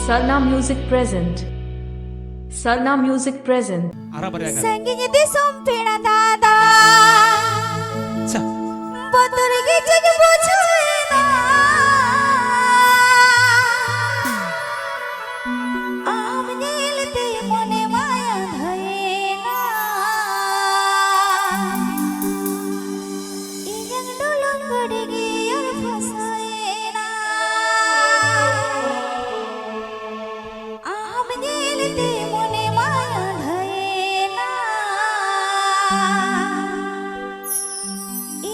Sarna Music present. Sarna Music present. ಸಂಗೀತ ಸೊಂಪಿನ ದಾದಾ ಬದುರಿಗೆ ಜಗ ಬೋঝায়না আম নীলতে মনে মায়া ধরেনা ইজং ডলং গড়িগে আর ফসায়না আম নীলতে মনে মায়া ধরেনা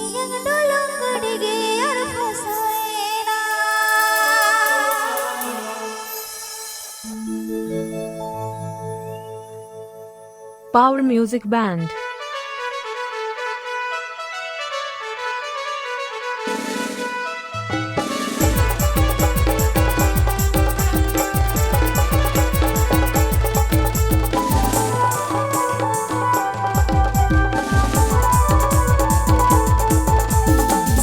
ইজং ডলং গড়িগে আর ফসায়না Power Music Band.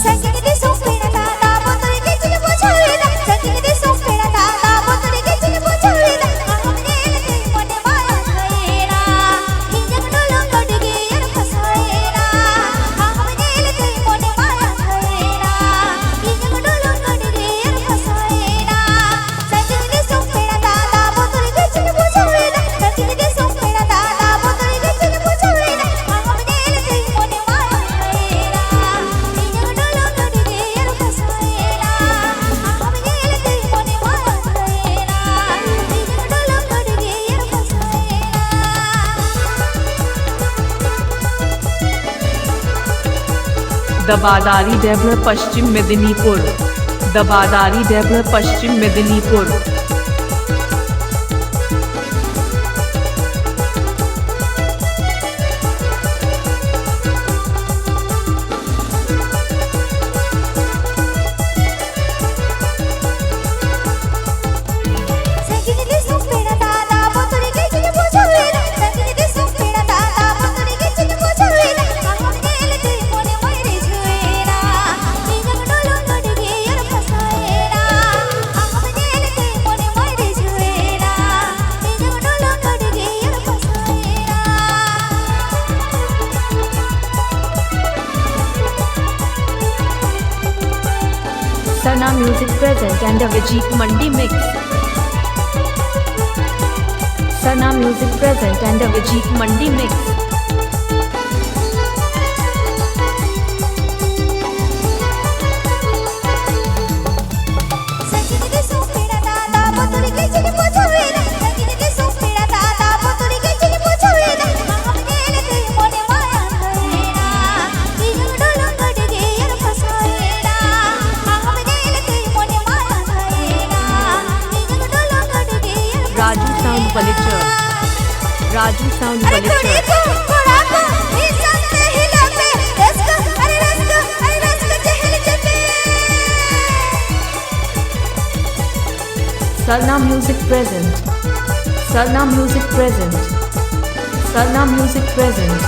संगीत सॉफ्टवेयर दादा बदुರಿಗೆ ಜಗ ಬೋঝায়না संगीत सॉफ्टवेयर दादा बदुರಿಗೆ ಜಗ ಬೋঝায়না हम नीलते मने माया धरेना इजं डलং गड़िगे यार फसायना हम नीलते मने माया धरेना इजं डलং गड़िगे यार फसायना संगीत सॉफ्टवेयर दादा बदुರಿಗೆ जग ಬೋঝায়না संगीत सॉफ्टवेयर दादा बदुರಿಗೆ जग ಬೋঝায়ना हम नीलते मने माया धरेना इजं डलं गड़िगे यार फसायना हम नीलते मने माया धरेना इजं डलं गड़िगे यार फसायना दबादारी डेवलप पश्चिम मेदिनीपुर. दबादारी डेवलप पश्चिम मेदिनीपुर. संगीत सॉफ्टवेयर दादा बदुರಿಗೆ जग ಬೋঝায়না संगीत सॉफ्टवेयर दादा बदुರಿಗೆ जग ಬೋঝায়না हम नीलते मने मायरे झुएना इजं डलं गड़िगे यार फसायना हम नीलते मने मायरे झुएना इजं डलं गड़िगे यार फसायना Sarna Music present and Avijit Mandi mix. Sarna Music present and Avijit Mandi mix. संगीत सॉफ्टवेयर दादा बदुರಿಗೆ जग ಬೋঝায়না संगीत सॉफ्टवेयर दादा बदुರಿಗೆ जग ಬೋঝায়ना हम नीलते मने माया धरेना इजं डलं गड़िगे यार फसायना हम नीलते मने माया धरेना इजं डलं गड़िगे यार Raju Sound Village. Raju Sound अरे Village. थोड़ी को थोड़ा को इस संते हिला पे रस को अरे रस को चहल चपे Sarna Music present. Sarna Music present. Sarna Music present.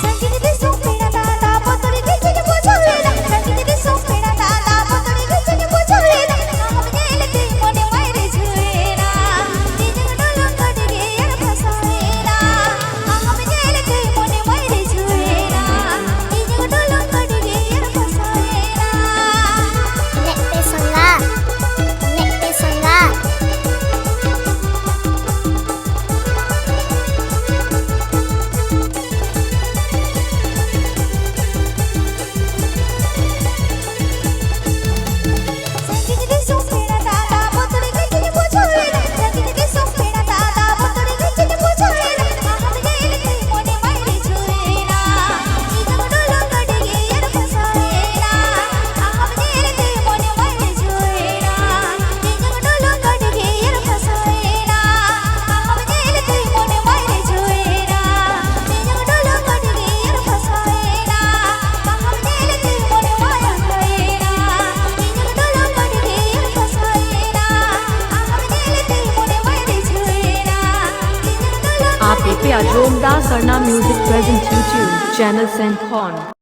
संगीत सॉफ्टवेयर दादा बदुರಿಗೆ जग ಬೋঝায়না संगीत सॉफ्टवेयर दादा बदुರಿಗೆ जग ಬೋঝायना हम नीलते मने मायरे झुएना इजं डलं गड़िगे यार फसायना हम नीलते मने मायरे झुएना इजं डलं गड़िगे यार फसायना Nek pesanga कृपया जोमदास सरना म्यूजिक प्रेजेंट यूट्यूब चैनल सेंड कॉन।